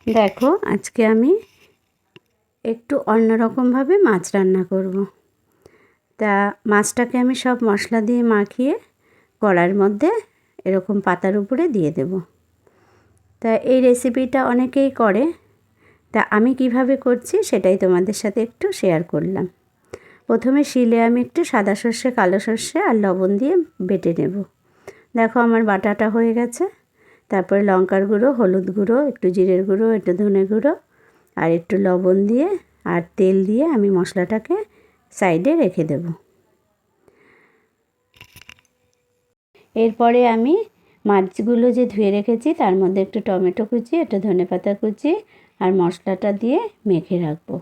দেখো আজকে আমি একটু অন্যরকমভাবে মাছ রান্না করব। তা মাছটাকে আমি সব মশলা দিয়ে মাখিয়ে কড়ার মধ্যে এরকম পাতার উপরে দিয়ে দেব। তা এই রেসিপিটা অনেকেই করে, তা আমি কিভাবে করছি সেটাই তোমাদের সাথে একটু শেয়ার করলাম। প্রথমে শিলে আমি একটু সাদা সর্ষে, কালো সর্ষে আর লবণ দিয়ে বেটে নেব। দেখো আমার বাটাটা হয়ে গেছে। তারপরে লঙ্কার গুঁড়ো, হলুদ গুঁড়ো, একটু জিরের গুঁড়ো, একটু ধনে গুঁড়ো আর একটু লবণ দিয়ে আর তেল দিয়ে আমি মশলাটাকে সাইডে রেখে দেব। এরপরে আমি মাছগুলো যে ধুয়ে রেখেছি তার মধ্যে একটু টমেটো কুচি, একটু ধনেপাতা কুচি আর মশলাটা দিয়ে মেখে রাখবো।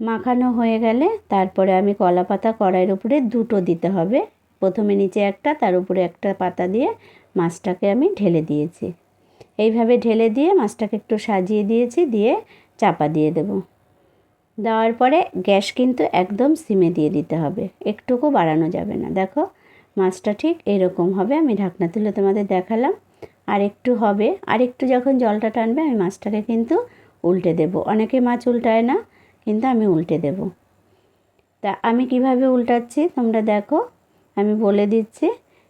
মাখানো হয়ে গেলে তারপরে আমি কলা পাতা কড়াইয়ের উপরে দুটো দিতে হবে। প্রথমে নিচে একটা, তার উপরে একটা পাতা দিয়ে মাছটাকে আমি ঢেলে দিয়েছি। এইভাবে ঢেলে দিয়ে মাছটাকে একটু সাজিয়ে দিয়েছি, দিয়ে চাপা দিয়ে দেব। দেওয়ার পরে গ্যাস কিন্তু একদম সিমে দিয়ে দিতে হবে, একটুকু বাড়ানো যাবে না। দেখো মাছটা ঠিক এরকম হবে। আমি ঢাকনা তুলে তোমাদের দেখালাম। আর একটু হবে, আর একটু যখন জলটা টানবে আমি মাছটাকে কিন্তু উল্টে দেব। অনেকে মাছ উল্টায় না, কিন্তু আমি উল্টে দেব। তা আমি কিভাবে উল্টাচ্ছি তোমরা দেখো, আমি বলে দিচ্ছি।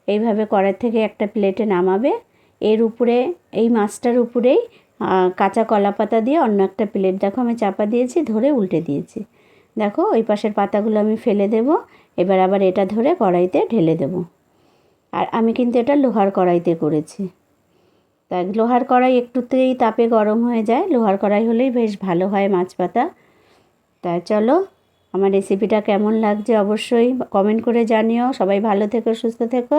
এইভাবে কড়াই থেকে একটা প্লেটে নামাবে, এর উপরে এই মাছটার উপরেই কাঁচা কলা পাতা দিয়ে অন্য একটা প্লেট, দেখো আমি চাপা দিয়েছি, ধরে উল্টে দিয়েছি। দেখো ওই পাশের পাতাগুলো আমি ফেলে দেব। এবার আবার এটা ধরে কড়াইতে ঢেলে দেব। আর আমি কিন্তু এটা লোহার কড়াইতে করেছি। তাই লোহার কড়াই একটুতেই তাপে গরম হয়ে যায়, লোহার কড়াই হলেই বেশ ভালো হয় মাছ পাতা। তাই চলো, আমার রেসিপিটা কেমন লাগছে অবশ্যই কমেন্ট করে জানিও। সবাই ভালো থেকো, সুস্থ থেকো।